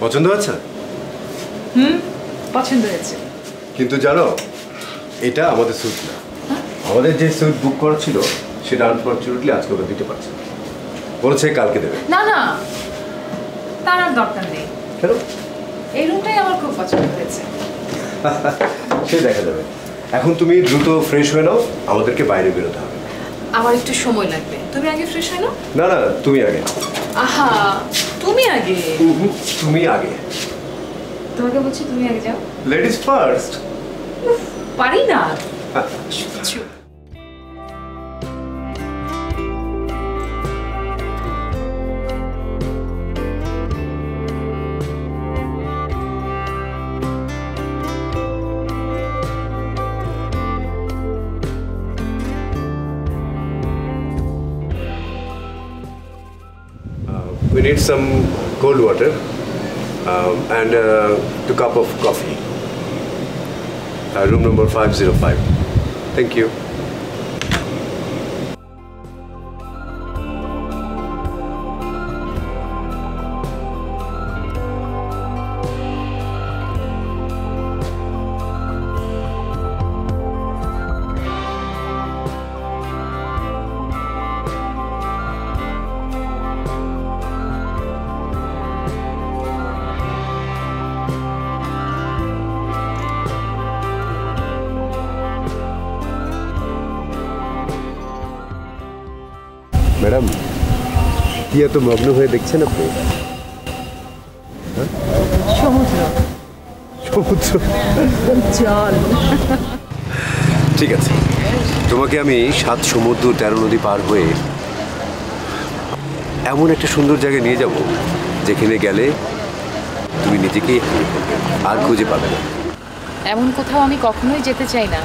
পছন্দ হয়েছে? পছন্দ হয়েছে। কিন্তু জানো এটা আমাদের স্যুট না। আমাদের যে স্যুট বুক করা ছিল সেটা আনফরচুনেটলি আজকে ওরা দিতে পারছে না, বলেছে কালকে দেবে। না না, তার আর দরকার নেই। কেন? এই রুমটাই আমার খুব পছন্দ হয়েছে। সে দেখা যাবে। এখন তুমি দ্রুত ফ্রেশ হয়ে নাও, আমাদেরকে বাইরে বেরোতে হবে। আমার একটু সময় লাগবে, তুমি আগে ফ্রেশ হয়ে নাও। না না, তুমি আগে। আহা, তুমি আগে। তুমি আগে। তোমাকে বলছি তুমি আগে যাও। Ladies first. পারি না। We need some cold water and 2 cups of coffee. Room number 505. Thank you. Madam, কি এত মগ্ন হয়ে দেখছেন আপনি? সমুদ্র। সমুদ্র? জল। ঠিক আছে, তোমাকে আমি 7 সমুদ্র 13 নদী পার হয়ে এমন একটা সুন্দর জায়গায় নিয়ে যাব যেখানে গেলে তুমি নিজেকেই হারিয়ে ফেলবে, আর খুঁজে পাবে না। এমন কোথাও আমি কখনোই যেতে চাই না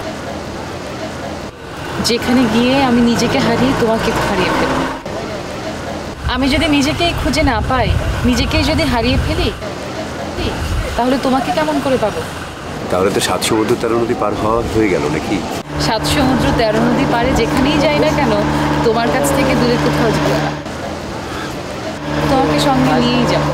যেখানে গিয়ে আমি নিজেকে হারিয়ে তোমাকে হারিয়ে ফেলব। আমি যদি নিজেকেই খুঁজে না পাই, নিজেকেই যদি হারিয়ে ফেলি, তাহলে তোমাকে কেমন করে পাবো? তাহলে তো 7 সমুদ্র 13 নদী পার হওয়া হয়ে গেল নাকি? 7 সমুদ্র 13 নদী পারে যেখানেই যাই না কেন, তোমার কাছ থেকে দূরে কোথাও যাবো না, তোমাকে সঙ্গে নিয়েই যাবো।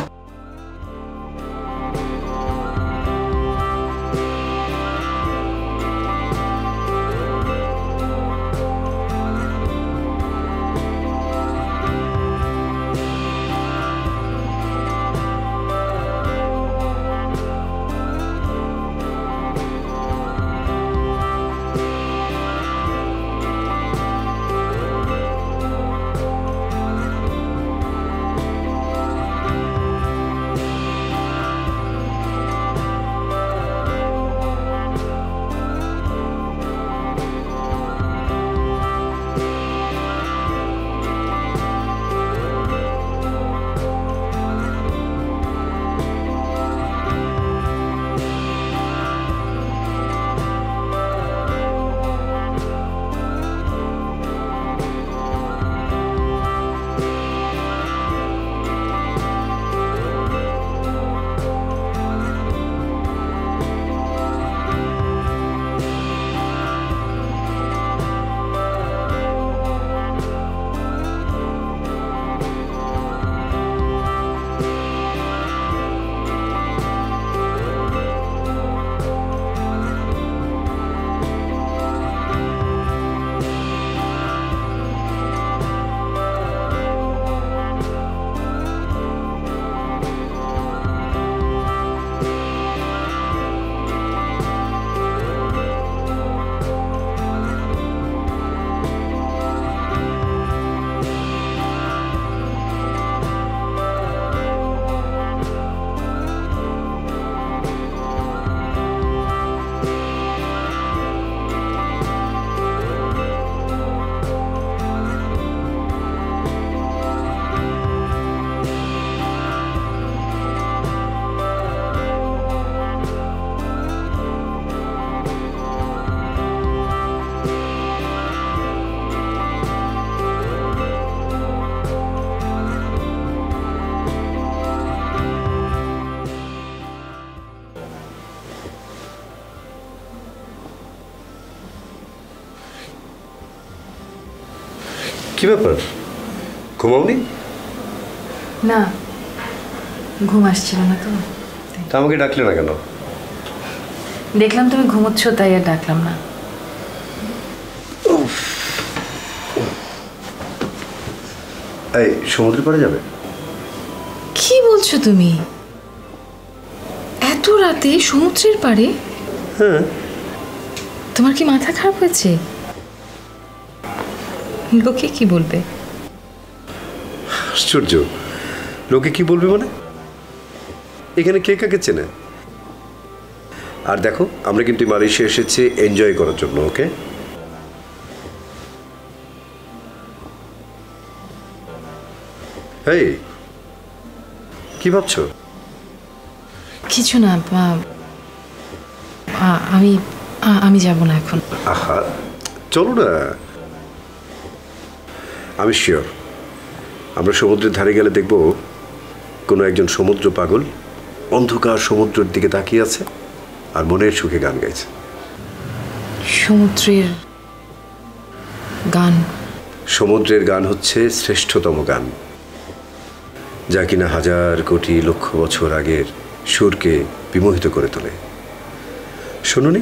কি ব্যাপার, ঘুমাওনি? না, ঘুম আসছিল না তো। তা আমাকে ডাকলে না কেন? দেখলাম তুমি ঘুমোচ্ছ, তাই আর ডাকলাম না। এই সমুদ্রের পাড়ে যাবে? কি বলছো তুমি? এত রাতে সমুদ্রের পাড়ে? হ্যাঁ। তোমার কি মাথা খারাপ হয়েছে? লোকে কি বলবে? আশ্চর্য, লোকে কি বলবে মানে? এখানে কে কাকে চেনে? আর দেখো, আমরা কিন্তু মালয়েশিয়া এসেছি এনজয় করার জন্য, ওকে? এই কি ভাবছো? কিছু না, আমি আমি যাব না এখন। আহা, চলো না। আমি শিওর আমরা সমুদ্রের ধারে গেলে দেখব কোনো একজন সমুদ্র পাগল অন্ধকার সমুদ্রের দিকে তাকিয়ে আছে আর মনের সুখে গান গাইছে। সমুদ্রের গান? সমুদ্রের গান হচ্ছে শ্রেষ্ঠতম গান, যা কিনা হাজার কোটি লক্ষ বছর আগের সুরকে বিমোহিত করে তোলে। শোনোনি?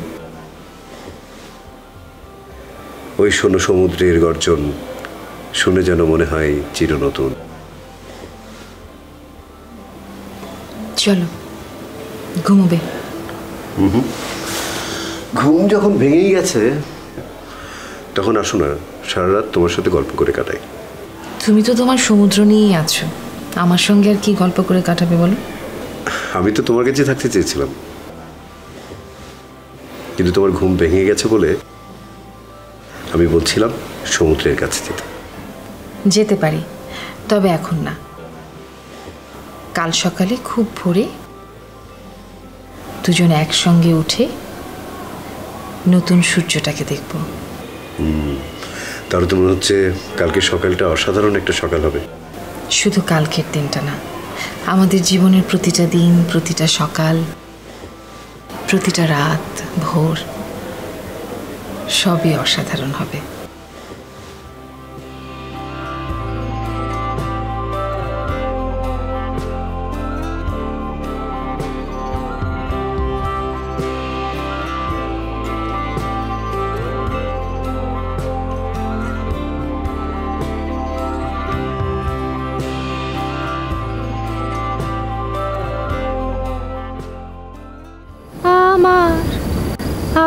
ওই শোনো সমুদ্রের গর্জন, শুনে যেন মনে হয় চিরনতুন। চলো, ঘুমোবে? ঘুম যখন ভেঙেই গেছে তখন আসো না, সারা রাত তোমার সাথে গল্প করে কাটাই। তুমি তো তোমার সমুদ্র নিয়েই আছো, আমার সঙ্গে আর কি গল্প করে কাটাবে বলো? আমি তো তোমার কাছে থাকতে চেয়েছিলাম, কিন্তু তোমার ঘুম ভেঙে গেছে বলে আমি বলছিলাম সমুদ্রের কাছে যেতে। যেতে পারি, তবে এখন না। কাল সকালে খুব ভোরে দুজন একসঙ্গে উঠে নতুন সূর্যটাকে দেখব। তাহলে তো মনে হচ্ছে কালকে সকালটা অসাধারণ একটা সকাল হবে। শুধু কালকের দিনটা না, আমাদের জীবনের প্রতিটা দিন, প্রতিটা সকাল, প্রতিটা রাত, ভোর সবই অসাধারণ হবে।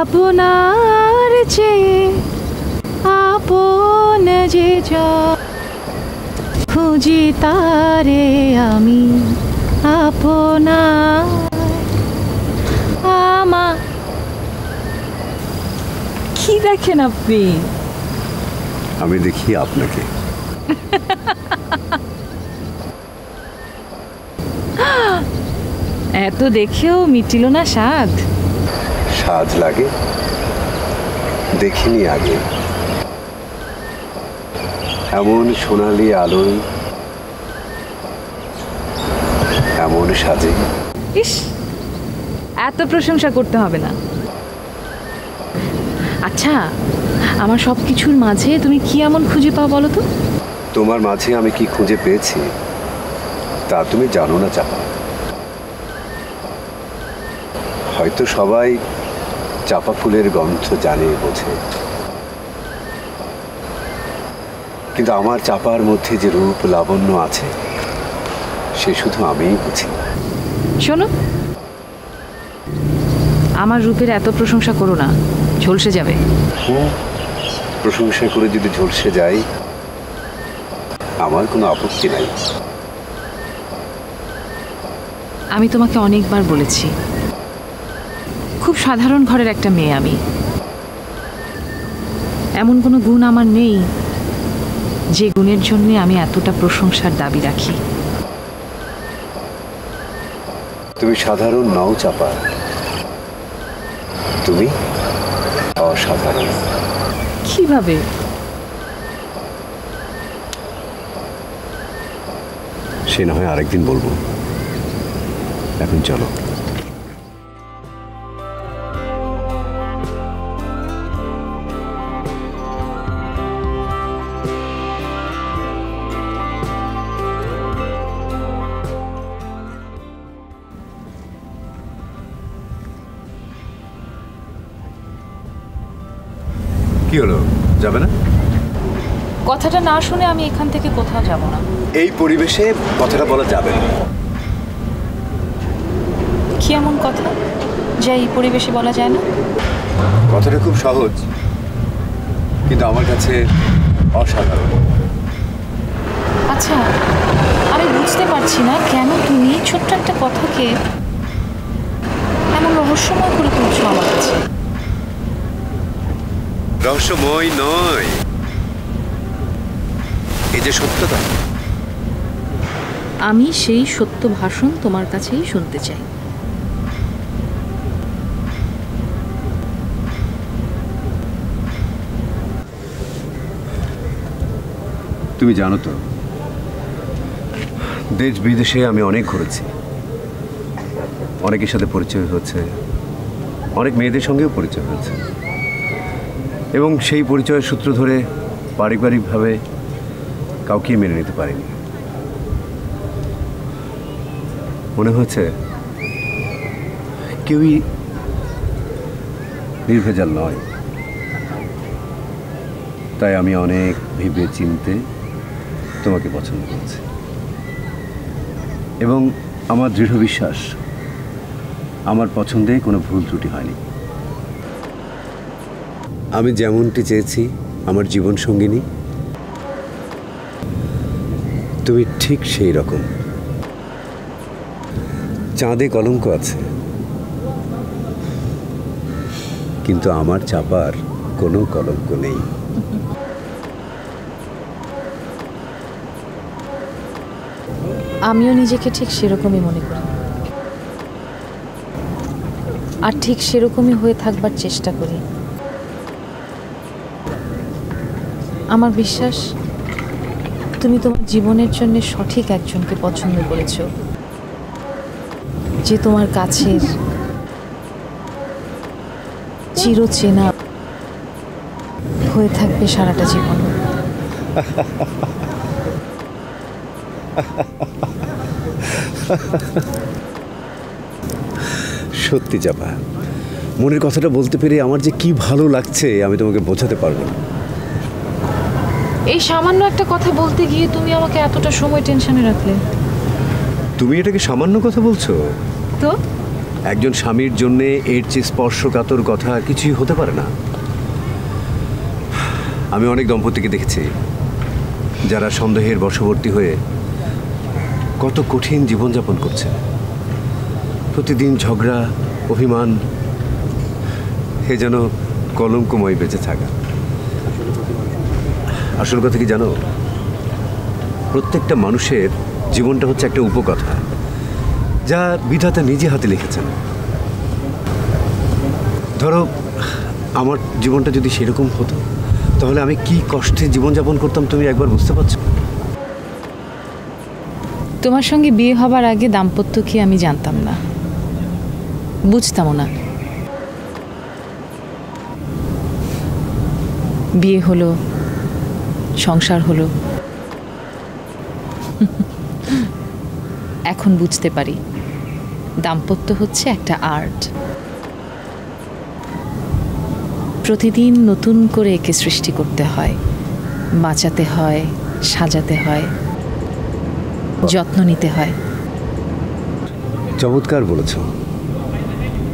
আপনার চেয়ে আপন যে যা খুঁজি তারে আমি আপনার। আমার কি দেখেন আপনি? আমি দেখি আপনাকে। এত দেখেও মিটিল না স্বাদ? সাজ লাগে, দেখিনি আগে এমন সোনালি আলোয়, এমন সাজে। ইস, এত প্রশংসা করতে হবে না। আচ্ছা, আমার সব কিছুর মাঝে তুমি কি এমন খুঁজে পাও বলো তো? তোমার মাঝে আমি কি খুঁজে পেয়েছি তা তুমি জানো না চাপা। হয়তো সবাই চাপা ফুলের গন্ধ জানে, বোঝে, কিন্তু আমার চাপার মধ্যে যে রূপ লাবণ্য আছে সে শুধু আমিই বুঝি। শোনো, আমার রূপের এত প্রশংসা করো না, ঝলসে যাবে। প্রশংসা করে যদি ঝলসে যাই আমার কোনো আপত্তি নাই। আমি তোমাকে অনেকবার বলেছি, খুব সাধারণ ঘরের একটা মেয়ে আমি। এমন কোনো গুণ আমার নেই যে গুণের জন্য আমি এতটা প্রশংসার দাবি রাখি। তুমি সাধারণ নও চাপা, তুমি অসাধারণ। কিভাবে? সে না হয় আরেকদিন বলবো, এখন চলো। কি হলো, যাবে না? কথাটা না শুনে আমি এখান থেকে কোথাও যাব না। এই পরিবেশে কথাটা বলা যাবে না। কি এমন কথা যা এই পরিবেশে বলা যায় না? কথাটা খুব সহজ, কিন্তু আমার কাছে অসাধারণ। আচ্ছা, আমি বুঝতে পারছি না কেন তুমি ছোট্ট একটা কথাকে এমন রহস্যময় করে তুলছো আমার কাছে। রহস্যময় নয়, এই যে সত্যতা। আমি সেই সত্য ভাষণ তোমার কাছেই শুনতে চাই। তুমি জানো তো, দেশ বিদেশে আমি অনেক ঘুরেছি, অনেকের সাথে পরিচয় হচ্ছে, অনেক মেয়েদের সঙ্গেও পরিচয় হয়েছে, এবং সেই পরিচয়ের সূত্র ধরে পারিবারিকভাবে কাউকে মেনে নিতে পারিনি। মনে হয়েছে কেউই নির্ভেজাল নয়। তাই আমি অনেক ভেবে চিনতে তোমাকে পছন্দ করছি, এবং আমার দৃঢ় বিশ্বাস আমার পছন্দে কোনো ভুল ত্রুটি হয়নি। আমি যেমনটি চেয়েছি আমার জীবন সঙ্গিনী, তুমি ঠিক সেই রকম। চাঁদে কলঙ্ক আছে, কিন্তু আমার চাপার কোনো কলঙ্ক নেই। আমিও নিজেকে ঠিক সেরকমই মনে করি, আর ঠিক সেরকমই হয়ে থাকবার চেষ্টা করি। আমার বিশ্বাস তুমি তোমার জীবনের জন্য সঠিক একজনকে পছন্দ করেছো, যে তোমার কাছের, চিরচেনা হয়ে থাকবে সারাটা জীবন। সত্যি চাপা, মনের কথাটা বলতে পেরে আমার যে কি ভালো লাগছে আমি তোমাকে বোঝাতে পারবো না। এই সামান্য একটা কথা বলতে গিয়ে তুমি আমাকে এতটা সময় টেনশনে রাখলে। তুমি এটাকে সামান্য কথা বলছো? তো একজন স্বামীর জন্য এর চেয়ে স্পর্শকাতর কথা আর কিছুই হতে পারে না। আমি অনেক দম্পতিকে দেখেছি যারা সন্দেহের বশবর্তী হয়ে কত কঠিন জীবনযাপন করছে। প্রতিদিন ঝগড়া, অভিমান, এ যেন কলঙ্কময় বেঁচে থাকা। আসল কথা কি জানো, প্রত্যেকটা মানুষের জীবনটা হচ্ছে একটা উপকথা, যা বিধাতা নিজে হাতে লিখেছেন। ধরো আমার জীবনটা যদি সেরকম হতো, তাহলে আমি কি কষ্টে জীবনযাপন করতাম তুমি একবার বুঝতে পারছো? তোমার সঙ্গে বিয়ে হবার আগে দাম্পত্য কি আমি জানতাম না, বুঝতামও না। বিয়ে হলো, সংসার হলো, এখন বুঝতে পারি দাম্পত্য হচ্ছে একটা আর্ট। প্রতিদিন নতুন করে একে সৃষ্টি করতে হয়, বাঁচাতে হয়, সাজাতে হয়, যত্ন নিতে হয়। চমৎকার বলেছ,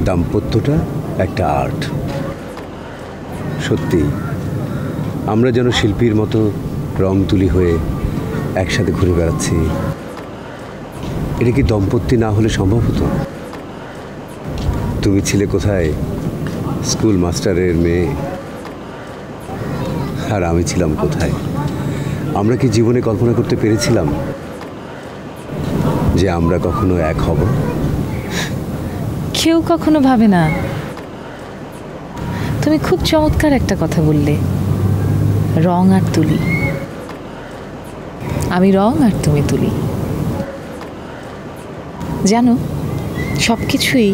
দাম্পত্যটা একটা আর্ট। সত্যি আমরা যেন শিল্পীর মতো রং তুলি হয়ে একসাথে ঘুরে বেড়াচ্ছি। এটা কি দম্পতি না হলে সম্ভব হতো? তুমি ছিলে কোথায়, স্কুল মাস্টারের মেয়ে, আর আমি ছিলাম কোথায়? আমরা কি জীবনে কল্পনা করতে পেরেছিলাম যে আমরা কখনো এক হব? কেউ কখনো ভাবে না। তুমি খুব চমৎকার একটা কথা বললে, রং আর তুলি। আমি রং আর তুমি তুলি। জানো, সব কিছুই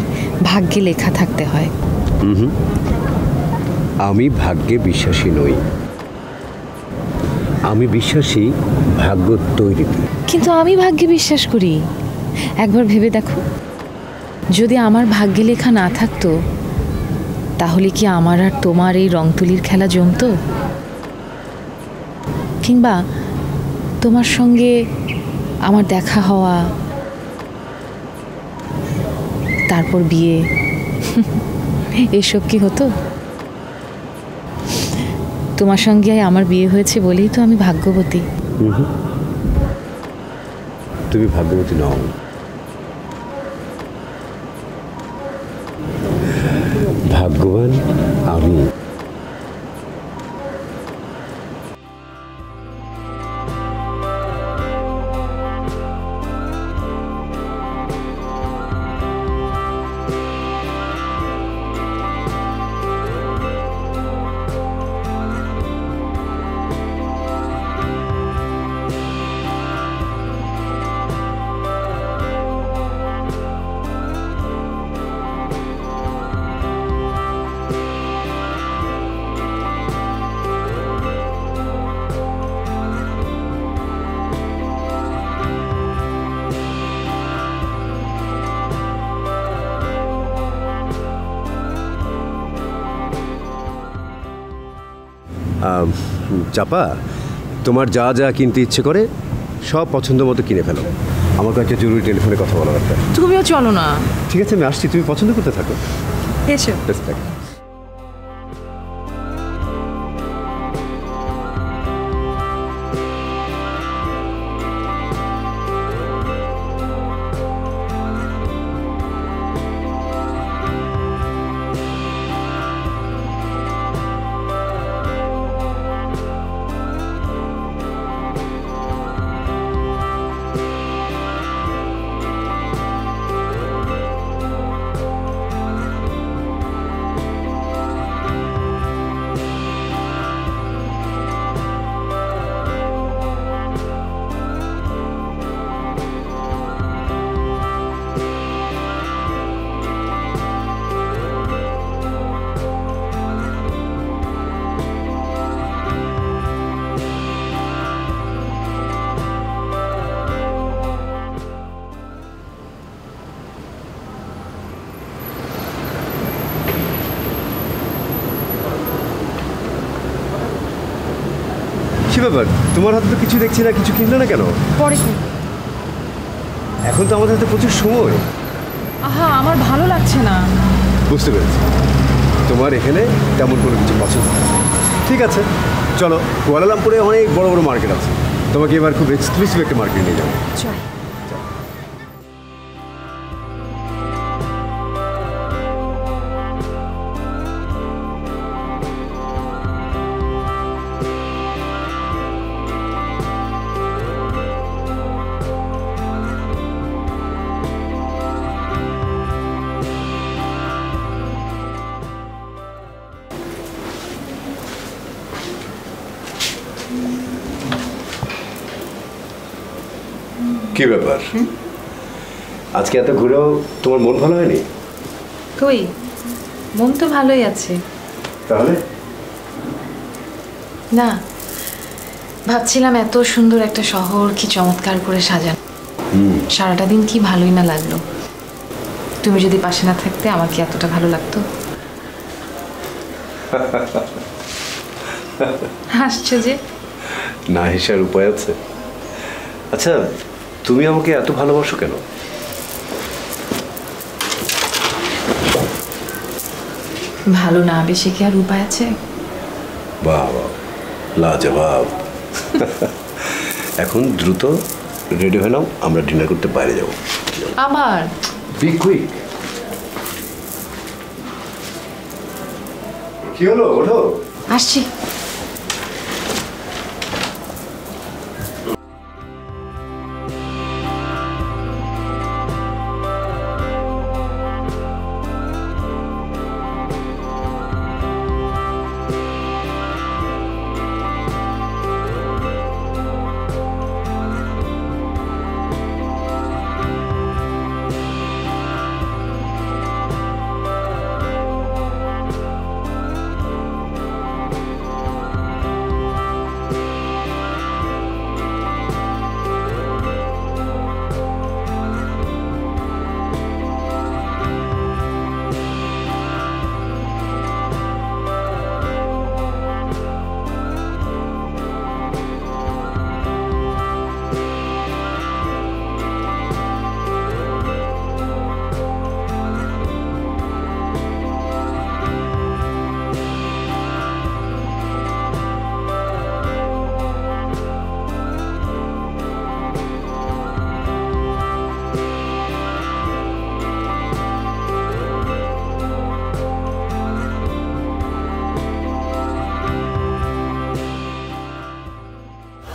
ভাগ্যে লেখা থাকতে হয়। আমি ভাগ্যে বিশ্বাসী নই, আমি বিশ্বাসী ভাগ্য তৈরিতে। কিন্তু আমি ভাগ্যে বিশ্বাস করি। একবার ভেবে দেখো, যদি আমার ভাগ্যে লেখা না থাকতো তাহলে কি আমার আর তোমার এই রং তুলির খেলা জমতো? কিংবা তোমার সঙ্গে আমার দেখা হওয়া, তারপর বিয়ে, এসব কি হতো? তোমার সঙ্গে আমার বিয়ে হয়েছে বলেই তো আমি ভাগ্যবতী। তুমি ভাগ্যবতী নও। ভাগ্যবান আমি। চাপা, তোমার যা যা কিনতে ইচ্ছে করে সব পছন্দ মতো কিনে ফেলো। আমার কাছে জরুরি টেলিফোনে কথা বলা দরকার। তুমিও চলো না। ঠিক আছে, আমি আসছি, তুমি পছন্দ করতে থাকো। এসো। কি ব্যাপার, তোমার হাতে তো কিছু দেখছি না, কিছু কিনলে না কেন? পরে কি? এখন তো আমাদের হাতে প্রচুর সময়। আহা, আমার ভালো লাগছে না। বুঝতে পেরেছি, তোমার এখানে তেমন কোনো কিছু পছন্দ না। ঠিক আছে, চলো, কুয়ালালামপুরে অনেক বড় বড় মার্কেট আছে, তোমাকে এবার খুব এক্সক্লুসিভ একটা মার্কেট নিয়ে যাবো। চল। কি ব্যাপার, আজকে এত ঘুরেও তোমার মন ভালো হয়নি? কই, মন তো ভালোই আছে। তাহলে না, ভাবছিলাম এত সুন্দর একটা শহর কি চমৎকার করে সাজানো, সারাটা দিন কি ভালোই না লাগলো। তুমি যদি পাশে না থাকতে আমার কি এতটা ভালো লাগতো? হাসছো যে? না হেসার উপায় আছে? আচ্ছা, তুমি আমাকে এত ভালোবাসো কেন? ভালো না বেশি কি আর উপায় আছে? বাবা, লাজবাব। এখন দ্রুত রেডি হয়ে নাও, আমরা ডিনার করতে বাইরে যাবো। আবার বি কুইক। কি হলো, ওঠো। আসছি।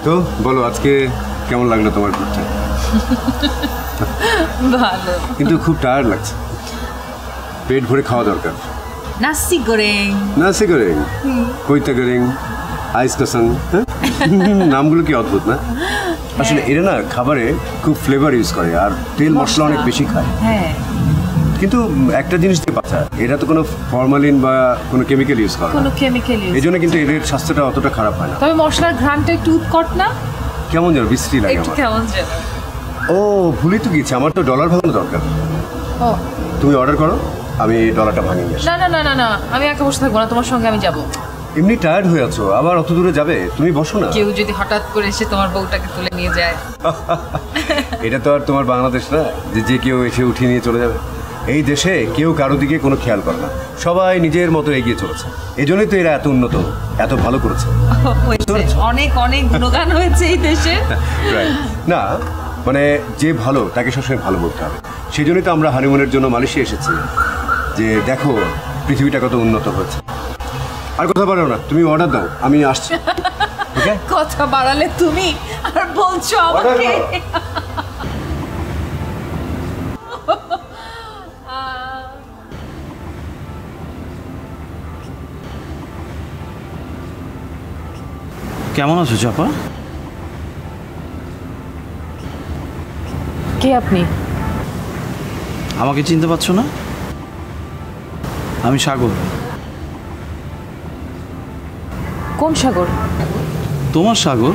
তো বলো আজকে কেমন লাগলো তোমার ঘুরতে? ভালো। কিন্তু খুব টায়ার্ড লাগছে, পেট ভরে খাওয়া দরকার। নাসি গোরেং, নাসি গোরেং, কৈতা গোরেং, আইস কাসাং, হ্যাঁ নামগুলো কি অদ্ভুত না? আসলে এরা না খাবারে খুব ফ্লেভার ইউজ করে আর তেল মশলা অনেক বেশি খায়। হ্যাঁ, কিন্তু একটা জিনিস দিয়ে বাঁচা, এটা তো কোনো ফরমালিন বা কোনো কেমিক্যাল ইউজ করে কোনো কেমিক্যাল ইউজ। এই জন্য কিন্তু এদের স্বাস্থ্যটা অতটা খারাপ হয় না। তবে মশলার ঘ্রাণটা একটু উৎকট না? কেমন যেন বিশ্রী লাগে একটু আমার। কেমন যেন। ও ভুলেই তো গেছি, আমার তো ডলার ভাঙানো দরকার। ও তুমি অর্ডার করো, আমি ডলারটা ভাঙিয়ে নিয়ে আসি। না না না না না, আমি একা বসে থাকবো না, তোমার সঙ্গে আমি যাব। এমনি টায়ার্ড হয়ে আছো, আবার অত দূরে যাবে? তুমি বসো না। কেউ যদি হঠাৎ করে এসে তোমার বউটাকে তুলে নিয়ে যায়? এটা তো আর তোমার বাংলাদেশ না যে যে কেউ এসে উঠিয়ে নিয়ে চলে যাবে। এই দেশে কেউ কারো দিকে কোনো খেয়াল করে না, সবাই নিজের মতো এগিয়ে চলেছে। এই জন্যই তো এরা এত উন্নত, এত ভালো করেছে। অনেক অনেক গুণগান হয়েছে এই দেশে। Right. না মানে যে ভালো তাকে সবসময় ভালো বলতে হবে। সেই জন্যই তো আমরা হানিমুনের জন্য মালয়েশিয়া এসেছি, যে দেখো পৃথিবীটা কত উন্নত হয়েছে। আর কথা বলো না, তুমি অর্ডার দাও, আমি আসছি। ওকে, কথা বাড়ালে তুমি আর বলছো আমাকে। কেমন আছো চাপা? কে আপনি? আমাকে চিনতে পারছো না? আমি সাগর। কোন সাগর? তোমার সাগর।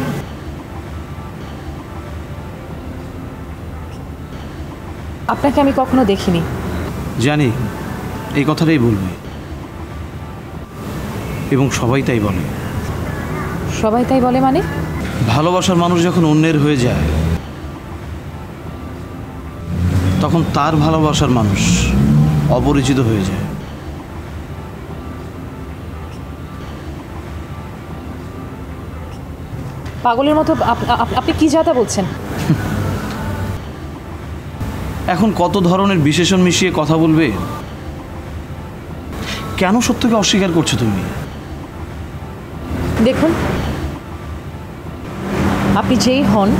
আপনাকে আমি কখনো দেখিনি। জানি এই কথাটাই বলবে, এবং সবাই তাই বলে। সবাই তাই বলে মানে? ভালোবাসার মানুষ যখন অন্যের হয়ে যায়, তখন তার ভালোবাসার মানুষ অপরিচিত হয়ে যায়। পাগলের মতো আপনি কি যাতা বলছেন? এখন কত ধরনের বিশেষণ মিশিয়ে কথা বলবে? কেন সত্যকে অস্বীকার করছো তুমি? দেখুন, আপনি যেই হন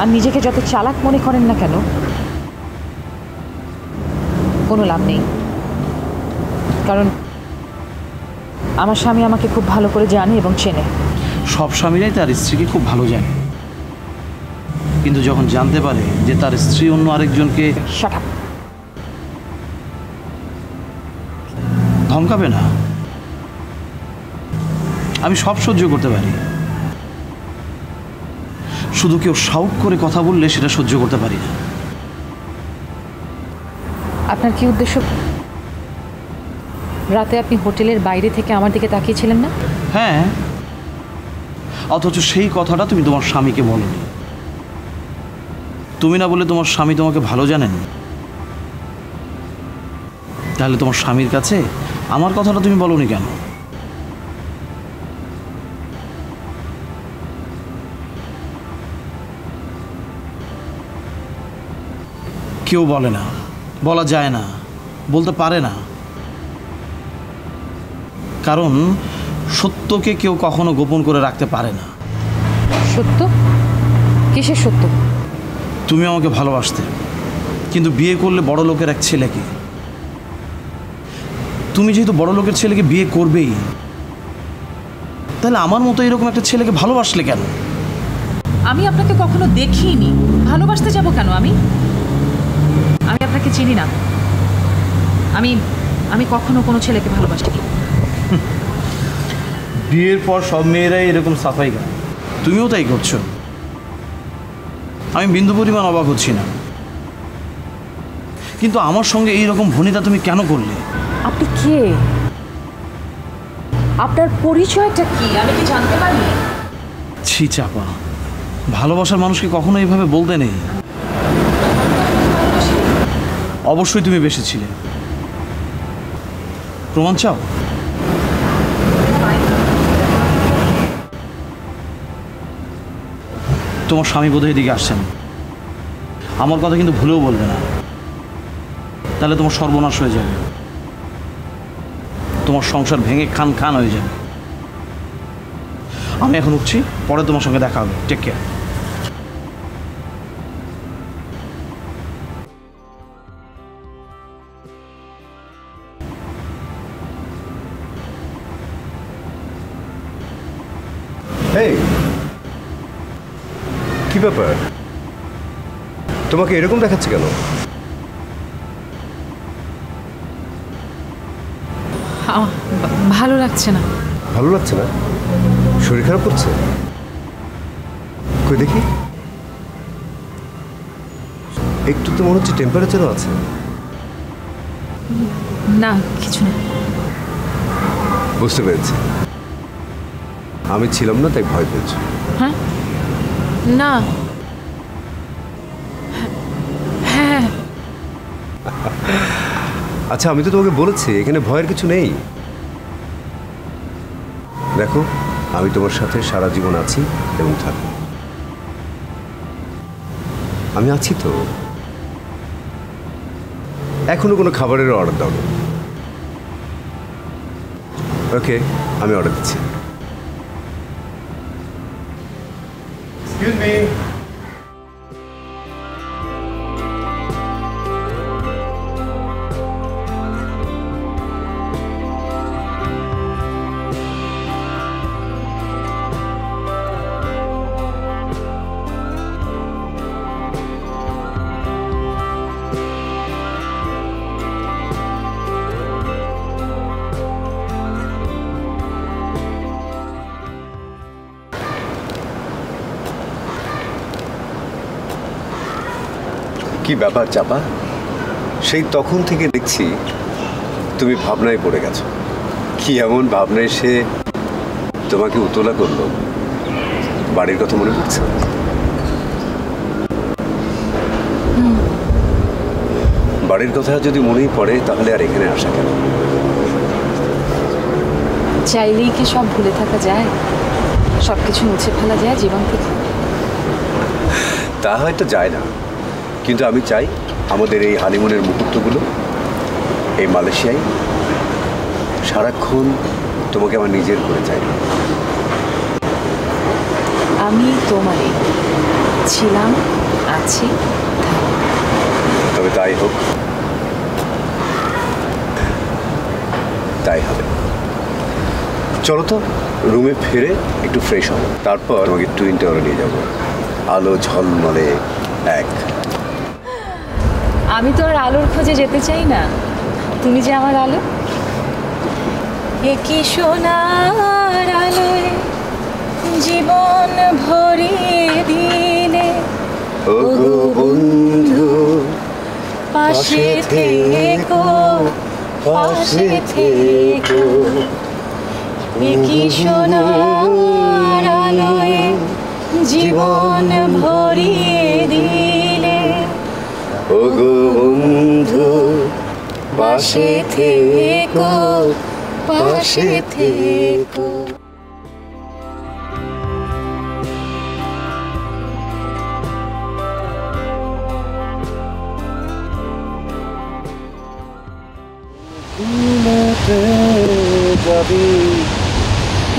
আর নিজেকে যত চালাক মনে করেন না কেন, কোনো লাভ নেই। কারণ আমার স্বামী আমাকে খুব ভালো করে জানে এবং চেনে। সব স্বামীরাই তার স্ত্রীকে খুব ভালো জানে, কিন্তু যখন জানতে পারে যে তার স্ত্রী অন্য আরেকজনকে, শাট আপ। ধমকাবে না। আমি সব সহ্য করতে পারি, শুধু কেউ শাউট করে কথা বললে সেটা সহ্য করতে পারি না। আপনার কি উদ্দেশ্য? রাতে আপনি হোটেলের বাইরে থেকে আমার দিকে তাকিয়েছিলেন না? হ্যাঁ, অথচ সেই কথাটা তুমি তোমার স্বামীকে বলোনি। তুমি না বলে তোমার স্বামী তোমাকে ভালো জানেন, তাহলে তোমার স্বামীর কাছে আমার কথাটা তুমি বলোনি কেন? কেউ বলে না, বলা যায় না, বলতে পারে না, কারণ সত্যকে কেউ কখনো গোপন করে রাখতে পারে না। সত্য? কিসের সত্য? তুমি আমাকে ভালোবাসতে, কিন্তু বিয়ে করলে বড় লোকের এক ছেলেকে। তুমি যেহেতু বড় লোকের ছেলেকে বিয়ে করবেই, তাহলে আমার মতো এরকম একটা ছেলেকে ভালোবাসলে কেন? আমি আপনাকে কখনো দেখিনি, ভালোবাসতে যাব কেন? আমি আপনাকে চিনি না। আমি কখনো কোনো ছেলেকে ভালোবাসিনি। বিয়ের পর সব মেয়েরাই এরকম সাফাই গায়, তুমিও তাই করছো। আমি বিন্দু পরিমাণ অবাক হচ্ছি না, কিন্তু আমার সঙ্গে এইরকম ভনিতা তুমি কেন করলে? আপনি কে? আপনার পরিচয়টা কি আমি কি জানতে পারি? ছি চাপা, ভালোবাসার মানুষকে কখনো এইভাবে বলতে নেই। অবশ্যই তুমি বেসেছিলে, প্রমাণ চাও? তোমার স্বামী বোধহয় এদিকে আসছেন, আমার কথা কিন্তু ভুলেও বলবে না, তাহলে তোমার সর্বনাশ হয়ে যাবে, তোমার সংসার ভেঙে খান খান হয়ে যাবে। আমি এখন উঠছি, পরে তোমার সঙ্গে দেখা হবে। Take care. এই কি ব্যাপার, তোমাকে এরকম দেখাচ্ছে কেন? ভালো লাগছে না। ভালো লাগছে না? শরীর খারাপ করছে? কই দেখি, একটু তো মনে হচ্ছে টেম্পারেচারও আছে। না, কিছু না। বুঝতে পেরেছি, আমি ছিলাম না তাই ভয় পেয়েছি। হ্যাঁ, না, হ্যাঁ। আচ্ছা, আমি তো তোমাকে বলেছি এখানে ভয়ের কিছু নেই। দেখো, আমি তোমার সাথে সারা জীবন আছি এবং থাকবো। আমি আছি তো। এখনো কোনো খাবারের অর্ডার দাও না। ওকে, আমি অর্ডার দিচ্ছি। Excuse me. কি ব্যাপার চাপা, সেই তখন থেকে দেখছি তুমি ভাবনায় পড়ে গেছো। কি এমন ভাবনায় সে তোমাকে উতলা করলো? বাড়ির কথা মনে পড়ছে? বাড়ির কথা যদি মনেই পড়ে তাহলে আর এখানে আসা কেন? চাইলেই কি সব ভুলে থাকা যায়? সব কিছু মুছে ফেলা যায় জীবন থেকে? তা হয়তো যায় না, কিন্তু আমি চাই আমাদের এই হানিমুনের মুহূর্তগুলো এই মালয়েশিয়ায় সারাক্ষণ তোমাকে আমার নিজের করে চাই। আমি তোমারই ছিলাম, আছি, তবে তাই হোক, তাই হবে। চলো তো রুমে ফিরে একটু ফ্রেশ হবো, তারপর তোমাকে টুইন টাওয়ারে নিয়ে যাবো। আলো ঝলমলে এক। আমি তো আর আলোর খোঁজে যেতে চাই না, তুমি যে আমার আলো। এ কি সোনার আলোয় জীবন ভরিয়ে দিলে, ওগো বন্ধু পাশে থেকো, পাশে থেকো। এ কি সোনার আলোয় জীবন ভরিয়ে দিলে, ওগো বন্ধু পাশে থেকো, পাশে থেকো। যাবি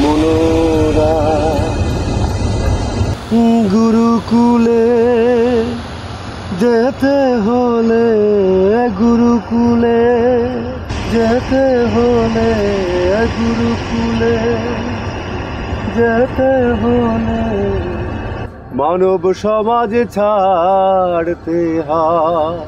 মনোরা গুরুকুলে যেতে হলে, গুরুকুলে যেতে হলে, গুরুকুলে যেতে হলে মানব সমাজ ছাড়তে হয়।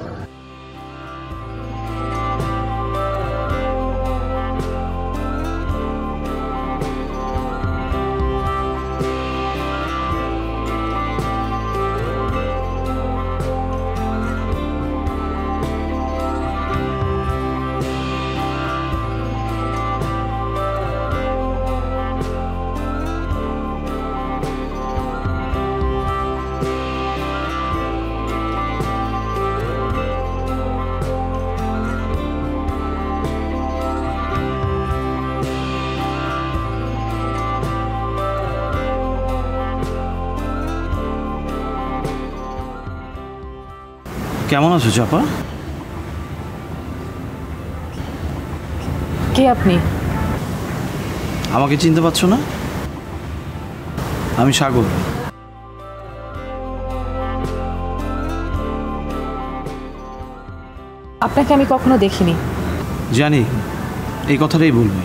কেমন আছো চাপা? কে আপনি? আমাকে চিনতে পারছো না? আমি সাগর। আপনাকে আমি কখনো দেখিনি। জানি এই কথাটাই বলবে,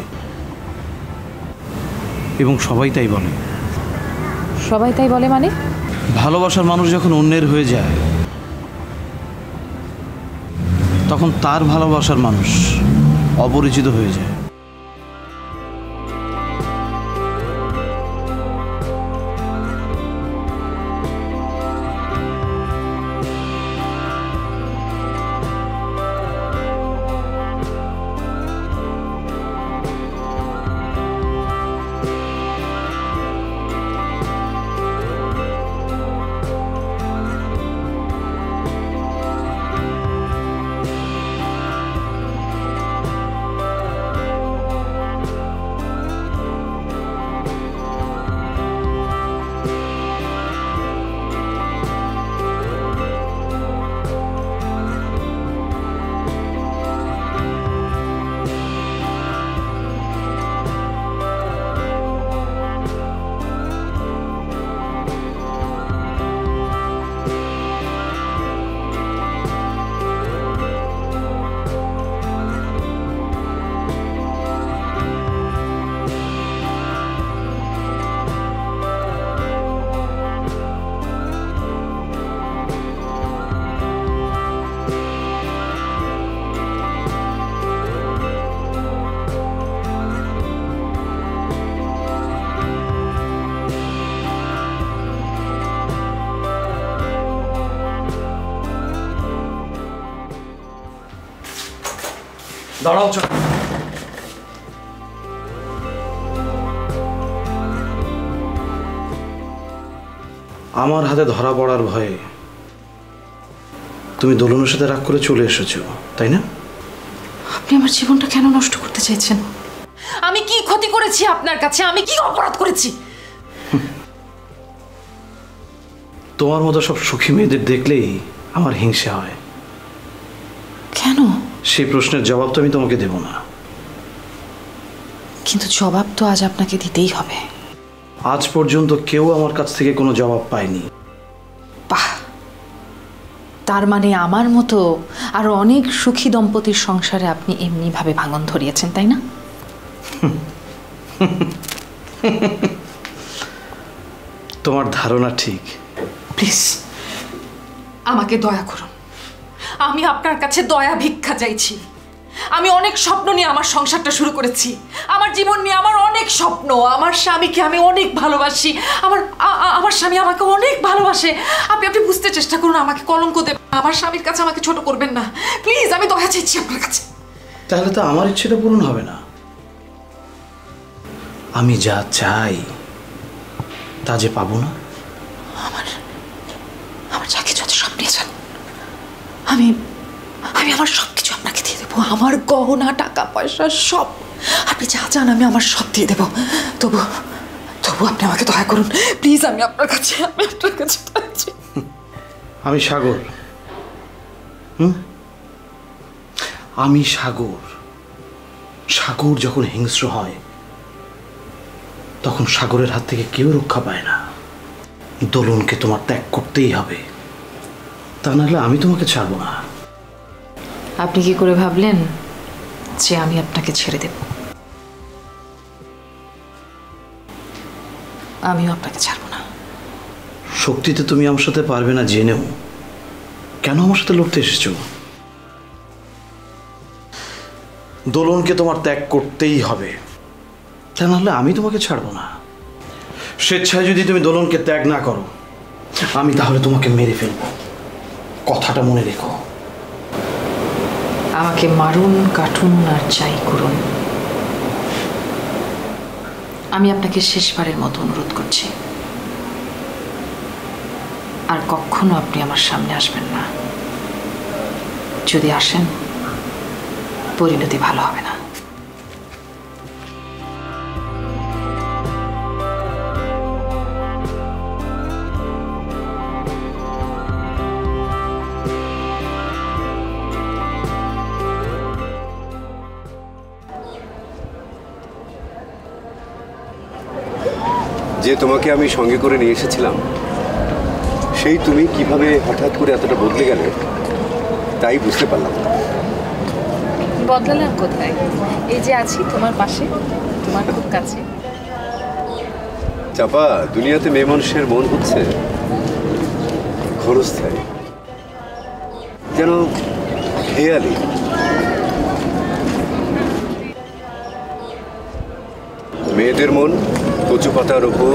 এবং সবাই তাই বলে। সবাই তাই বলে মানে? ভালোবাসার মানুষ যখন অন্যের হয়ে যায়, তখন তার ভালোবাসার মানুষ অপরিচিত হয়ে যায়। দাঁড়াও চল। আমার হাতে ধরা পড়ার ভয়ে তুমি দোলনের সাথে রাগ করে চলে এসেছো, তাই না? আপনি আমার জীবনটা কেন নষ্ট করতে চাইছেন? আমি কি ক্ষতি করেছি আপনার কাছে? আমি কি অপরাধ করেছি? তোমার মতো সব সুখী মেয়েদের দেখলেই আমার হিংসা হয়। কেন? সেই প্রশ্নের জবাব তো আমি তোমাকে দেব না। কিন্তু জবাব তো আজ আপনাকে দিতেই হবে। আজ পর্যন্ত কেউ আমার কাছ থেকে কোনো জবাব পায়নি। বাহ, তার মানে আমার মতো আরো অনেক সুখী দম্পতির সংসারে আপনি এমনিভাবে ভাঙন ধরিয়েছেন, তাই না? তোমার ধারণা ঠিক। প্লিজ আমাকে দয়া করুন। আমি আপনার কাছে দয়া ভিক্ষা চাইছি। আমি অনেক স্বপ্ন নিয়ে আমার সংসারটা শুরু করেছি। আমার জীবন নিয়ে আমার অনেক স্বপ্ন। আমার স্বামীকে আমি অনেক ভালোবাসি। আমার স্বামী আমাকে অনেক ভালোবাসে। আপনি বুঝতে চেষ্টা করুন। আমাকে কলঙ্ক দেবেন না। আমার স্বামীর কাছে আমাকে ছোট করবেন না প্লিজ। আমি দয়া চাইছি আপনার কাছে। তাহলে তো আমার ইচ্ছেটা পূরণ হবে না। আমি যা চাই তা যে পাবো না। আমার যা কিছু আছে সব নিয়ে যান। আমি আমার সব কিছু আপনাকে দিয়ে দেবো। আমার গহনা, টাকা পয়সা সব আপনি যা চান আমি আমার সব দিয়ে দেবো। তবু আপনি আমাকে দয়া করুন প্লিজ। আমি আপনার কাছে চাইছি। আমি সাগর। আমি সাগর। সাগর যখন হিংস্র হয় তখন সাগরের হাত থেকে কেউ রক্ষা পায় না। দোলনকে তোমার ত্যাগ করতেই হবে, তা নাহলে আমি তোমাকে ছাড়বো না। আপনি কি করে ভাবলেন যে আমি আপনাকে ছেড়ে দেব? আমিও আপনাকে ছাড়বো না। শক্তিতে তুমি আমার সাথে পারবে না জেনেও কেন আমার সাথে লড়তে এসেছো? দোলনকে তোমার ত্যাগ করতেই হবে, তা নাহলে আমি তোমাকে ছাড়বো না। স্বেচ্ছায় যদি তুমি দোলনকে ত্যাগ না করো আমি তাহলে তোমাকে মেরে ফেলবো। কথাটা মনে রেখো। আমাকে মারুন, কাটুন আর যাই করুন, আমি আপনাকে শেষবারের মতো অনুরোধ করছি, আর কখনো আপনি আমার সামনে আসবেন না। যদি আসেন পরিণতি ভালো হবে না। জি যে তোমাকে আমি সঙ্গে করে নিয়ে এসেছিলাম, সেই তুমি কিভাবে হঠাৎ করে এতটা বদলে গেলে তাই বুঝতে পারলাম না। বদলালাম কোথায়? এই যে আছি তোমার পাশে, তোমার খুব কাছে। চাপা, দুনিয়াতে মেয়ে মানুষের মন হচ্ছে ক্ষণস্থায়ী, যেন খেয়ালি। মেয়েদের মন কচু পাতার ওপর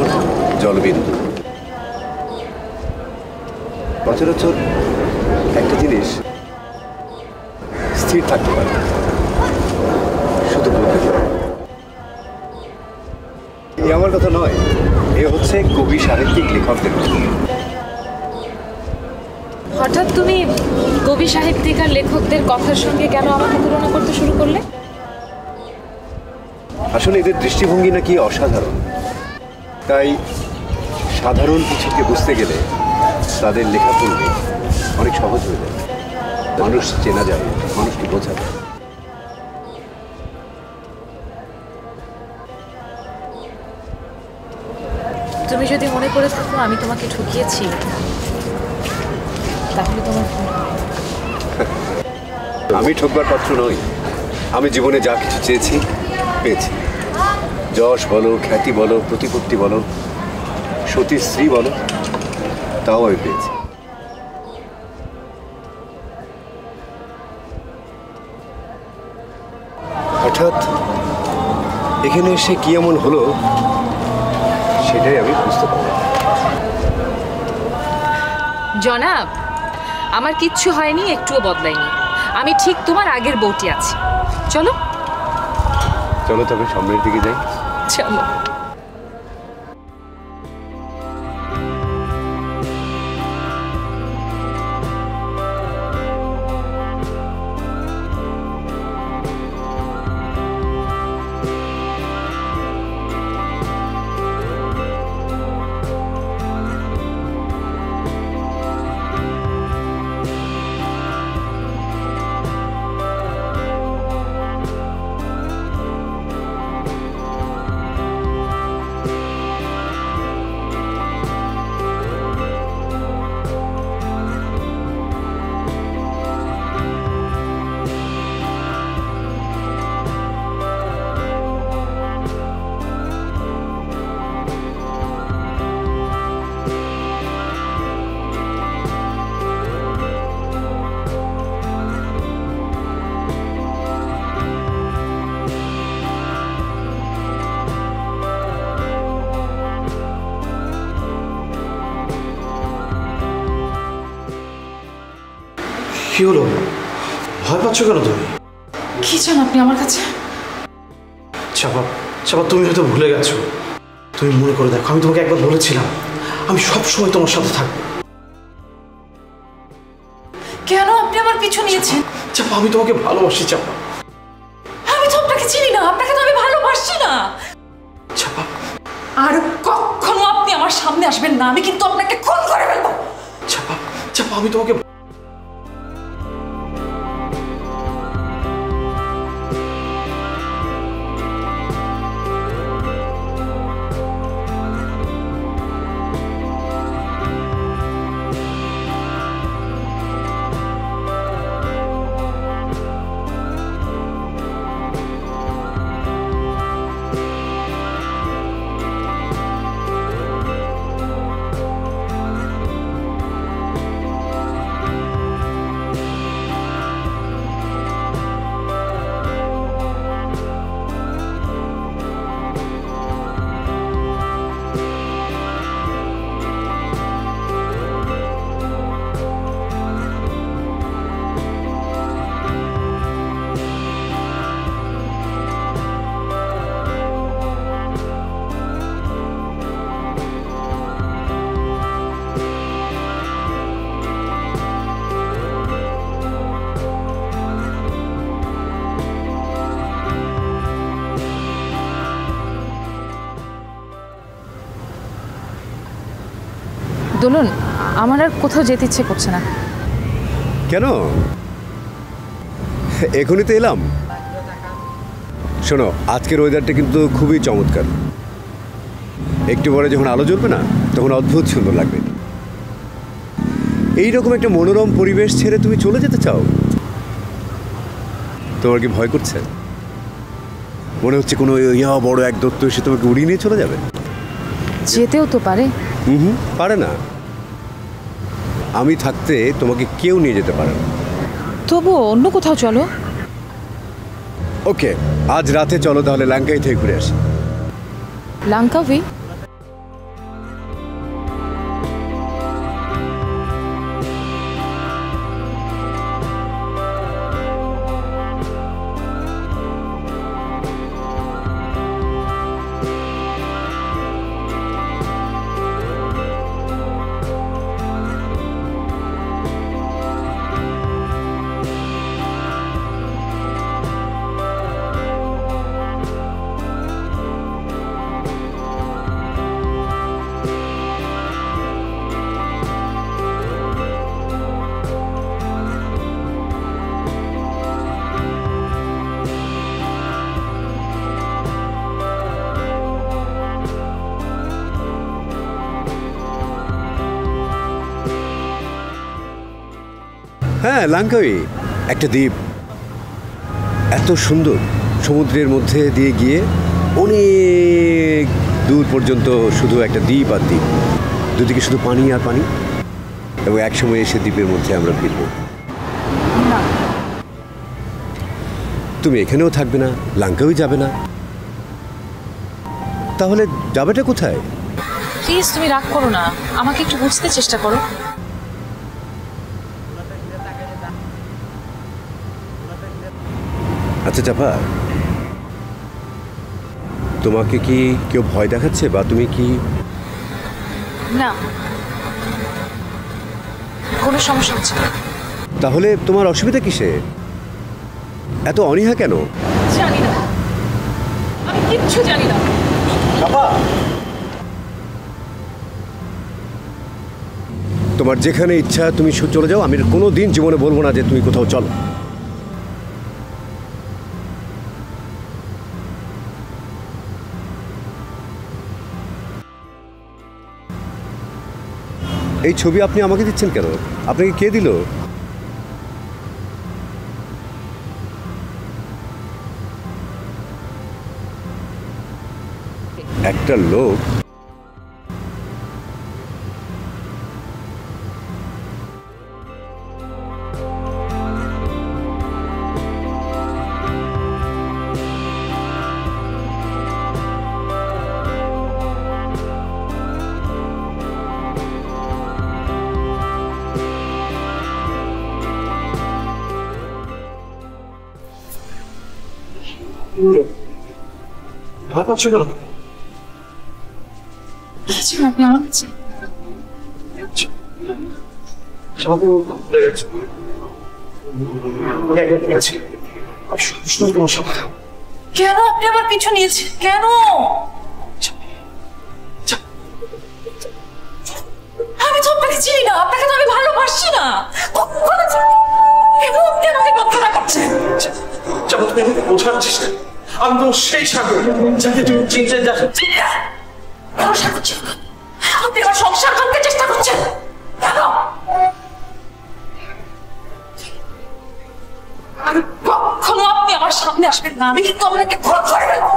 জলবিন্দু। সচরাচর একটা জিনিস স্থির থাকতে পারে, শুধু বলতে পারে। এই আমার কথা নয়, এ হচ্ছে কবি সাহিত্যিক লেখকদের কথা। হঠাৎ তুমি কবি সাহিত্যিক আর লেখকদের কথার সঙ্গে কেন আমাকে তুলনা করতে শুরু করলে? আসলে এদের দৃষ্টিভঙ্গি নাকি অসাধারণ, তাই সাধারণ কিছুকে বুঝতে গেলে তাদের লেখা পড়লে অনেক সহজ হয়ে যায়। মানুষ চেনা যায়, মানুষকে বোঝা যায়। তুমি যদি মনে করে থাকো আমি তোমাকে ঠকিয়েছি, তাহলে তোমার ভুল। আমি ঠকবার পাত্র নই। আমি জীবনে যা কিছু চেয়েছি পেয়েছি। যশ বলো, খ্যাতি বলো, প্রতিপত্তি বলো, সতী স্ত্রী বলো, তাও আমি পেয়েছি। হঠাৎ এখানে এসে কি এমন হলো সেটাই আমি বুঝতে পারি। জনাব, আমার কিচ্ছু হয়নি, একটুও বদলাইনি। আমি ঠিক তোমার আগের বউটি আছি। চলো চলো তবে সামনের দিকে যাই। চলো। কি হলো? ভয় পাচ্ছ কেন তুমি? কি চান আপনি আমার কাছে? চাপা, চাপা, তুমি হয়তো ভুলে গেছো। তুমি মনে করে দেখো, আমি তোমাকে একবার বলেছিলাম আমি সব সময় তোমার সাথে থাকবো। কেন আপনি আমার পিছু নিয়েছেন? চাপা, আমি তোমাকে ভালোবাসি। চাপা, আমি তো আপনাকে চিনি না, আপনাকে তো আমি ভালোবাসি না। চাপা, আর কখনো আপনি আমার সামনে আসবেন না, আমি কিন্তু আপনাকে খুন করে ফেলবো। চাপা, চাপা, আমি তোমাকে দোলন, আমার আর কোথাও যেতে ইচ্ছে করছে না। কেন? এখনই তো এলাম। শোনো, আজকের ওয়েদারটা কিন্তু খুবই চমৎকার। একটু পরে যখন আলো জ্বলবে না, তখন অদ্ভুত সুন্দর লাগবে। এইরকম একটা মনোরম পরিবেশ ছেড়ে তুমি চলে যেতে চাও? তোমার কি ভয় করছে? মনে হচ্ছে কোনো বড় এক দত্ত এসে তোমাকে উড়িয়ে নিয়ে চলে যাবে? যেতেও তো পারে। পারে না। আমি থাকতে তোমাকে কেউ নিয়ে যেতে পারে না। তবুও অন্য কোথাও চলো। ওকে, আজ রাতে চলো তাহলে লঙ্কাই থেকে ঘুরে আসি। লাঙ্কাভি? হ্যাঁ, লঙ্কাই একটা দ্বীপ, এত সুন্দর। সমুদ্রের মধ্যে দিয়ে গিয়ে অনেক দূর পর্যন্ত শুধু একটা দ্বীপ আর দ্বীপ, দুদিকে শুধু পানি আর পানি। এবং একসময় এসে দ্বীপের মধ্যে আমরা ফিরব। না, তুমি এখানেও থাকবে না, লঙ্কাও যাবে না, তাহলে যাবেটা কোথায়? প্লিজ তুমি রাগ করো না, আমাকে একটু বুঝতে চেষ্টা করো। আচ্ছা চাপা, তোমাকে কি কেউ ভয় দেখাচ্ছে বা তুমি কি? না, কোনো সমস্যা হচ্ছে না। তাহলে তোমার অসুবিধা কিসে? এত অনীহা কেন? জানি না, আমি কিচ্ছু জানি না। তোমার যেখানে ইচ্ছা তুমি চলে যাও, আমি কোনো দিন জীবনে বলবো না যে তুমি কোথাও চলো। এই ছবি আপনি আমাকে দিচ্ছেন কেন? আপনাকে কে দিল? একটা লোক ভয় পাচ্ছ কেন? কিছু না, আপনি আমার কাছে। কেন আপনি আমার পিছু নিয়েছেন? কেন? আমি তো আপনাকে চিনি না, আপনাকে তো আমি ভালোবাসি না। কেন আপনি আমাকে বঞ্চনা করছেন? যখন তুমি আমাকে বোঝার চেষ্টা, আমি তো সেই সাগর যাকে তুমি চিনতে যাচ্ছ। ভরসা করছেন? আপনি আমার সংসার ভাঙতে চেষ্টা করছেন কেন? আমি কখনো আপনি আমার সামনে আসবেন না, আমি কিন্তু আপনাকে ভয় করে ফেলবো।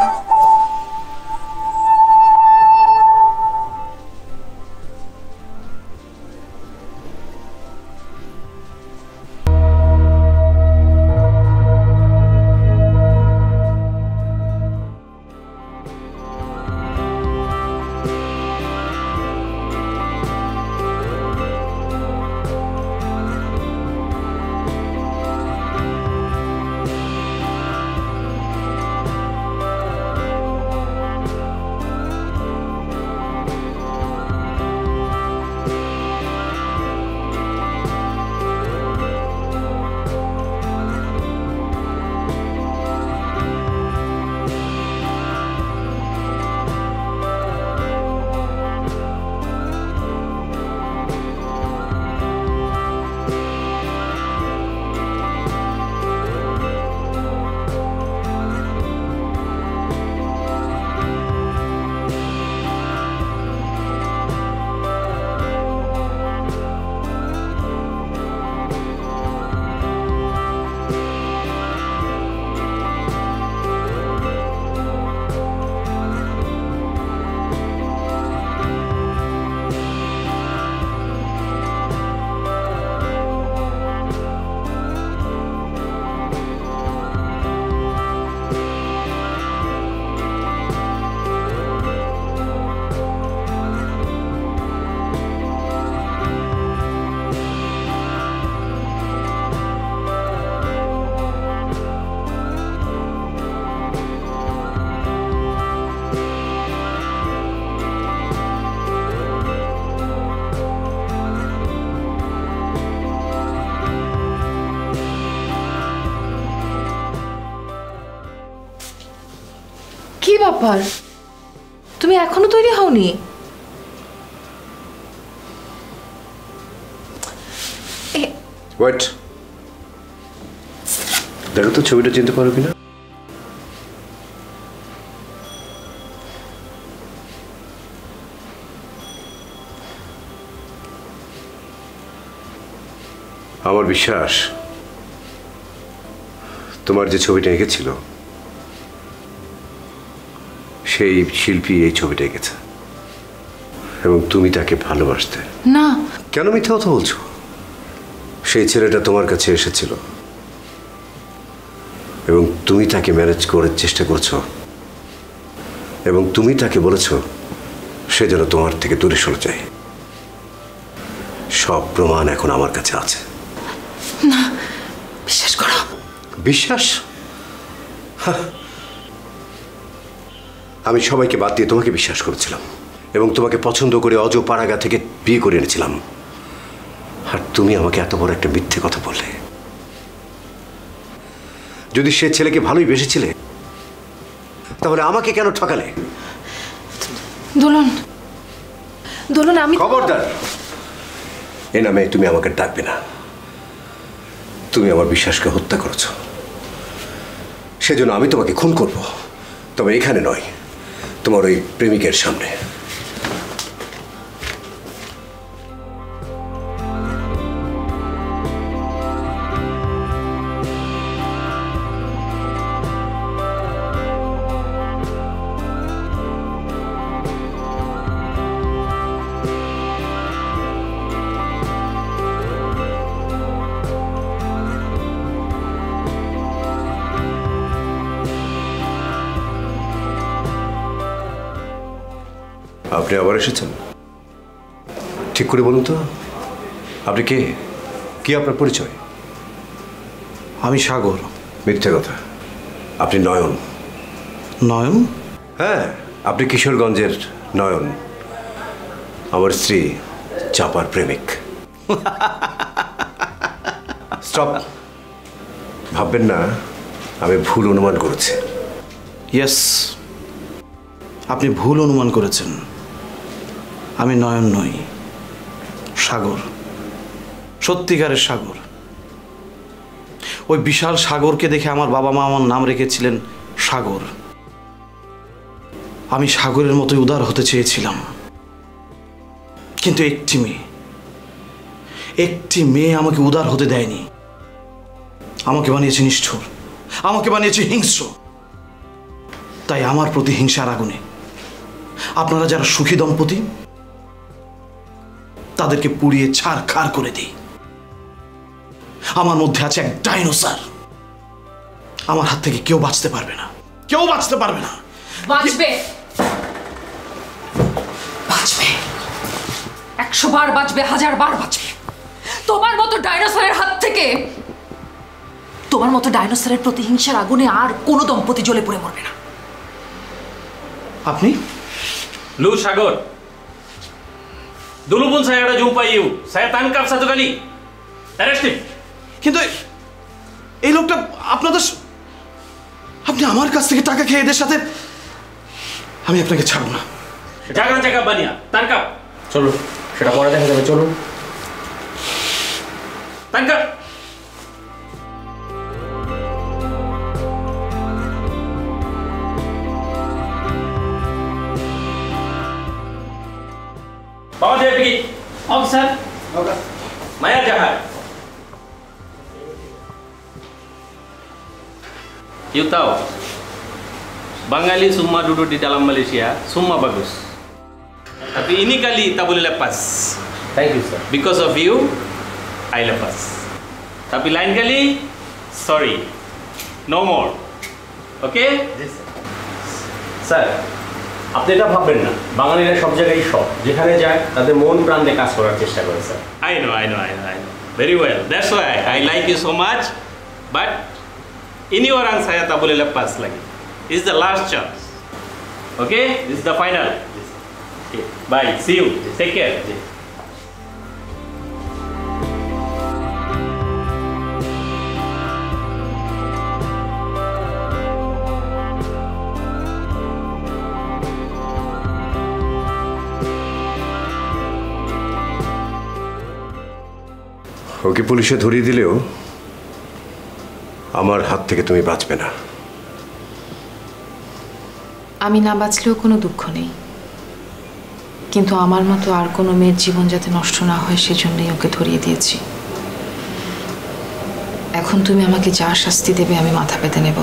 কি ব্যাপার, তুমি এখনো তৈরি হওনি? ওয়েট, দেখো তো ছবিটা চিনতে পারো কিনা। আমার বিশ্বাস তোমার যে ছবিটা এঁকেছিল সেই শিল্পী এই ছবিটা এঁকেছে এবং তুমি তাকে ভালোবাসতে। না। কেন মিথ্যা কথা বলছো? সেই ছেলেটা তোমার কাছে এসেছিল এবং তুমি তাকে ম্যানেজ করার চেষ্টা করছো এবং তুমি তাকে বলেছ সে যেন তোমার থেকে দূরে সরে যায়। সব প্রমাণ এখন আমার কাছে আছে। না, বিশ্বাস করো। বিশ্বাস? আমি সবাইকে বাদ দিয়ে তোমাকে বিশ্বাস করেছিলাম এবং তোমাকে পছন্দ করে অজপাড়াগা থেকে বিয়ে করে এনেছিলাম, আর তুমি আমাকে এত বড় একটা মিথ্যে কথা বললে। যদি সে ছেলেকে ভালোই বেসেছিলে তাহলে আমাকে কেন ঠকালে? দোলন, দোলন, আমি খবরদার, এ নামে তুমি আমাকে ডাকবে না। তুমি আমার বিশ্বাসকে হত্যা করেছো, সেজন্য আমি তোমাকে খুন করব, তবে এখানে নয়, তোমার ওই প্রেমিকের সামনে। আপনি আবার এসেছেন? ঠিক করে বলুন তো, আপনি কে? কি আপনার পরিচয়? আমি সাগর। মিথ্যে কথা, আপনি নয়ন। নয়ন? হ্যাঁ, আপনি কিশোরগঞ্জের নয়ন, আমার স্ত্রী চাপার প্রেমিক। স্টপ, ভাববেন না আমি ভুল অনুমান করেছি। ইয়েস, আপনি ভুল অনুমান করেছেন। আমি নয়ন নই, সাগর, সত্যিকারের সাগর। ওই বিশাল সাগরকে দেখে আমার বাবা মা আমার নাম রেখেছিলেন সাগর। আমি সাগরের মতোই উদার হতে চেয়েছিলাম, কিন্তু একটি মেয়ে আমাকে উদার হতে দেয়নি। আমাকে বানিয়েছে নিষ্ঠুর, আমাকে বানিয়েছে হিংস্র। তাই আমার প্রতি হিংসার আগুনে আপনারা যারা সুখী দম্পতি তাদেরকে পুড়িয়ে ছারখার করে দিই। আমার মধ্যে আছে এক ডাইনোসর। আমার হাত থেকে কেউ বাঁচতে পারবে না, কেউ বাঁচতে পারবে না। বাঁচবে, বাঁচবে, 100 বার বাঁচবে, 1000 বার বাঁচবে। তোমার মতো ডাইনোসরের হাত থেকে, তোমার মতো ডাইনোসরের প্রতিহিংসার আগুনে আর কোনো দম্পতি জ্বলে পড়ে মরবে না। আপনি? Lu Sagar. Dulu pun saya ada jumpa you. Saya tangkap satu kali. Arrest him. কিন্তু এই লোকটা আপনাদের, আপনি আমার কাছ থেকে টাকা খেয়ে এদের সাথে, আমি আপনাকে ছাড়ব না। Jangan cakap banyak. Tangkap. চলুন, সেটা পরে দেখা যাবে। চলুন। Tangkap. Bawa dia pergi. Officer. Maya jahat. You tahu, Bangali semua duduk di dalam Malaysia, semua bagus. Tapi ini kali tak boleh lepas. Thank you, sir. Because of you, I lepas. Tapi lain kali, sorry, no more. Okay? Yes, sir. Sir, আপনি এটা ভাববেন না, বাঙালিরা সব জায়গায় সব, যেখানে যায় তাদের মন প্রাণ দিয়ে কাজ করার চেষ্টা করে sir. I know. Very well. That's why I like you so much. But ini orang saya tak boleh lepas lagi. This is the last chance. Okay? This is the final. Okay. Bye. See you. Take care. ওকে পুলিশে ধরিয়ে দিলেও আমার হাত থেকে তুমি বাঁচবে না। আমি না বাঁচলেও কোনো দুঃখ নেই, কিন্তু আমার মতো আর কোনো মেয়ের জীবন যাতে নষ্ট না হয় সেজন্যই ওকে ধরিয়ে দিয়েছি। এখন তুমি আমাকে যা শাস্তি দেবে আমি মাথা পেতে নেব,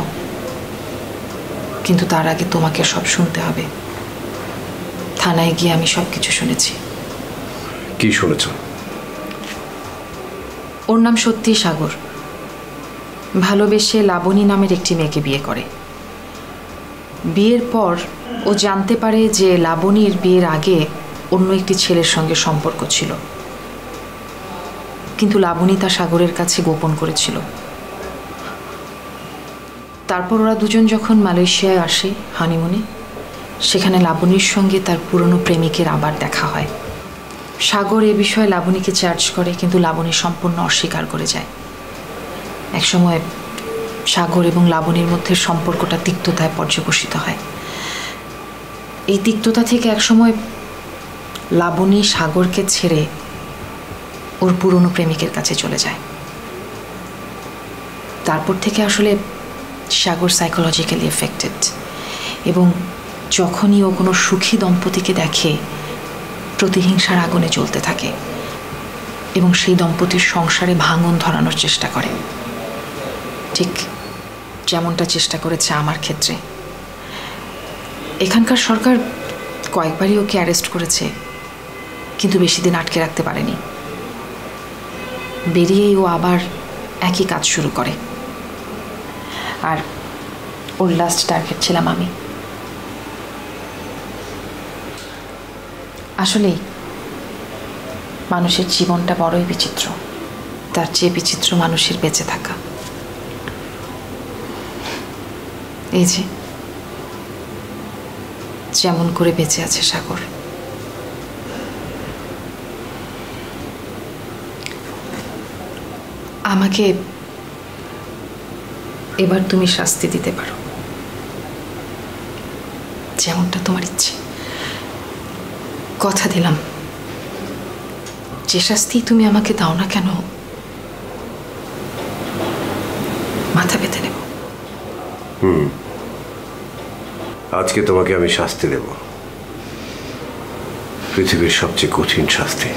কিন্তু তার আগে তোমাকে সব শুনতে হবে। থানায় গিয়ে আমি সব কিছু শুনেছি। কি শুনেছ? ওর নাম সত্যি সাগর, ভালোবেসে লাবণী নামের একটি মেয়েকে বিয়ে করে। বিয়ের পর ও জানতে পারে যে লাবণীর বিয়ের আগে অন্য একটি ছেলের সঙ্গে সম্পর্ক ছিল, কিন্তু লাবণী তা সাগরের কাছে গোপন করেছিল। তারপর ওরা দুজন যখন মালয়েশিয়ায় আসে হানিমুনে, সেখানে লাবণীর সঙ্গে তার পুরনো প্রেমিকের আবার দেখা হয়। সাগর এ বিষয়ে লাবণীকে চার্জ করে, কিন্তু লাবণী সম্পূর্ণ অস্বীকার করে যায়। একসময় সাগর এবং লাবণীর মধ্যে সম্পর্কটা তিক্ততায় পর্যবসিত হয়। এই তিক্ততা থেকে একসময় লাবণী সাগরকে ছেড়ে ওর পুরনো প্রেমিকের কাছে চলে যায়। তারপর থেকে আসলে সাগর সাইকোলজিক্যালি এফেক্টেড, এবং যখনই ও কোনো সুখী দম্পতিকে দেখে প্রতিহিংসার আগুনে জ্বলতে থাকে এবং সেই দম্পতির সংসারে ভাঙন ধরানোর চেষ্টা করে, ঠিক যেমনটা চেষ্টা করেছে আমার ক্ষেত্রে। এখানকার সরকার কয়েকবারই ওকে অ্যারেস্ট করেছে, কিন্তু বেশি দিন আটকে রাখতে পারেনি। বেরিয়েই ও আবার একই কাজ শুরু করে, আর ওর লাস্ট টার্গেট ছিলাম আমি। আসলেই মানুষের জীবনটা বড়ই বিচিত্র, তার চেয়ে বিচিত্র মানুষের বেঁচে থাকা। এই যে যেমন করে বেঁচে আছে সাগর। আমাকে এবার তুমি শাস্তি দিতে পারো, যেমনটা তোমার ইচ্ছে। কথা দিলাম, যে শাস্তি তুমি আমাকে দাও না কেন মাথা পেতে নেব। আজকে তোমাকে আমি শাস্তি দেব, পৃথিবীর সবচেয়ে কঠিন শাস্তি।